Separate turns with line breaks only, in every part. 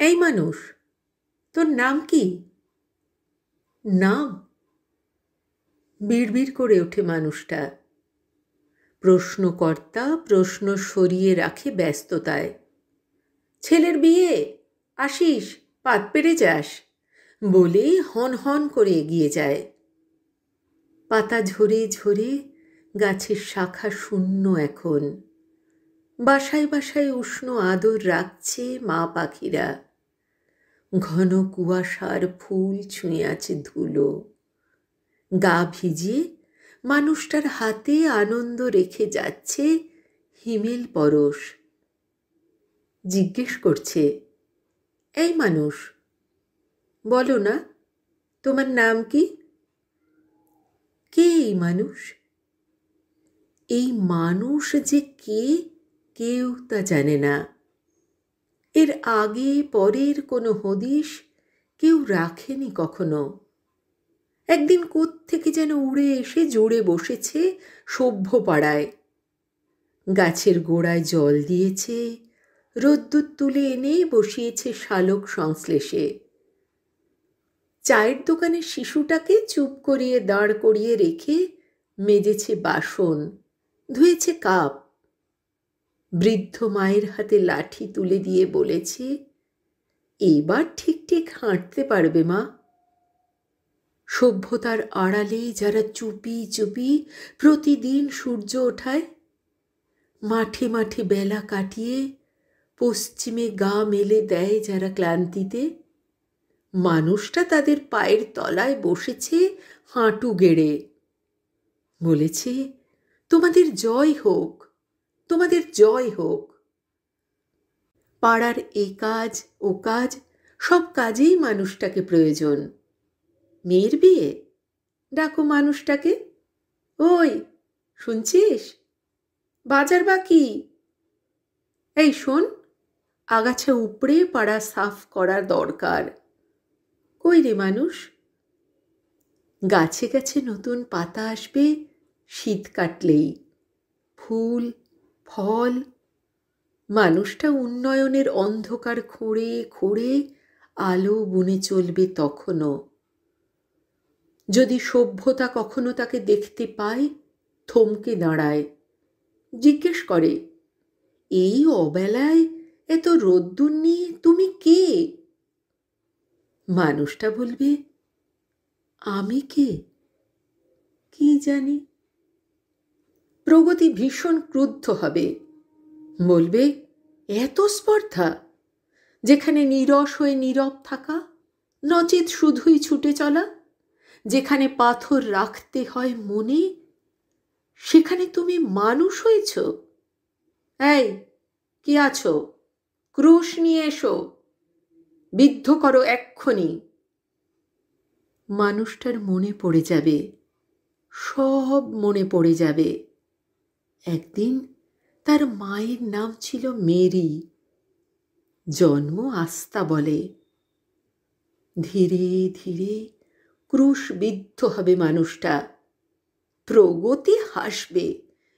এই মানুষ, তোর নাম কি? নাম? বিড়বিড় করে ওঠে মানুষটা। প্রশ্নকর্তা প্রশ্ন সরিয়ে রাখে ব্যস্ততায়। ছেলের বিয়ে, আসিস, পাত পেরে যাস, বলেই হন হন করে এগিয়ে যায়। পাতা ঝরে ঝরে গাছের শাখা শূন্য এখন। বাসায় বাসায় উষ্ণ আদর রাখছে মা পাখিরা। ঘন কুয়াশার ফুল ছুঁয়ে আছে ধুলো। গা ভিজিয়ে মানুষটার হাতে আনন্দ রেখে যাচ্ছে হিমেল পরশ। জিজ্ঞেস করছে, এই মানুষ, বলো না, তোমার নাম কি? কে এই মানুষ? এই মানুষ যে কে, কেউ তা জানে না। এর আগে পরের কোনো হদিশ কেউ রাখেনি কখনো। একদিন কোত্থেকে যেন উড়ে এসে জুড়ে বসেছে সভ্য পাড়ায়। গাছের গোড়ায় জল দিয়েছে, রোদ্দুর তুলে এনে বসিয়েছে শালক সংশ্লেষে। চায়ের দোকানের শিশুটাকে চুপ করিয়ে দাঁড় করিয়ে রেখে মেজেছে বাসন, ধুয়েছে কাপ। বৃদ্ধ মায়ের হাতে লাঠি তুলে দিয়ে বলেছে, এবার ঠিক ঠিক হাঁটতে পারবে মা। সভ্যতার আড়ালে যারা চুপি চুপি প্রতিদিন সূর্য ওঠায়, মাঠে মাঠে বেলা কাটিয়ে পশ্চিমে গা মেলে দেয় যারা ক্লান্তিতে, মানুষটা তাদের পায়ের তলায় বসেছে হাঁটু গেড়ে। বলেছে, তোমাদের জয় হোক, তোমাদের জয় হোক। পাড়ার এ কাজ ও কাজ, সব কাজেই মানুষটাকে প্রয়োজন। মেয়ের বিয়ে, ডাকো মানুষটাকে। ওই শুনছিস, বাজার বাকি? এই শোন, আগাছা উপড়ে পাড়া সাফ করা দরকার। কই রে মানুষ? গাছে গাছে নতুন পাতা আসবে শীত কাটলেই, ফুল, ফল। মানুষটা উন্নয়নের অন্ধকার খুঁড়ে খুঁড়ে আলো বুনে চলবে তখনও। যদি সভ্যতা কখনো তাকে দেখতে পায়, থমকে দাঁড়ায়, জিজ্ঞেস করে, এই অবেলায় এত রোদ্দুর নিয়ে তুমি কে? মানুষটা বলবে, আমি কে, কি জানি। প্রগতি ভীষণ ক্রুদ্ধ হবে, বলবে, এত স্পর্ধা! যেখানে নীরস হয়ে নীরব থাকা, নচেত শুধুই ছুটে চলা, যেখানে পাথর রাখতে হয় মনে, সেখানে তুমি মানুষ হয়েছ? এই, কি আছো? ক্রুশ নিয়ে এসো, বিদ্ধ করো এক্ষুনি। মানুষটার মনে পড়ে যাবে, সব মনে পড়ে যাবে। একদিন তার মায়ের নাম ছিল মেরি, জন্ম আস্তা বলে। ধীরে ধীরে ক্রুশবিদ্ধ হবে মানুষটা। প্রগতি হাসবে,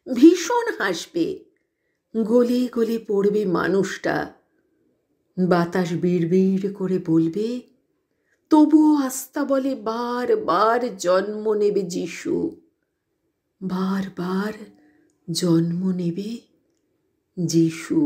ভীষণ হাসবে। গলে গলে পড়বে মানুষটা। বাতাস বিড়বিড় করে বলবে, তবুও আস্তা বলে বার বার জন্ম নেবে যিশু, বার বার জন্ম নেবে যিশু।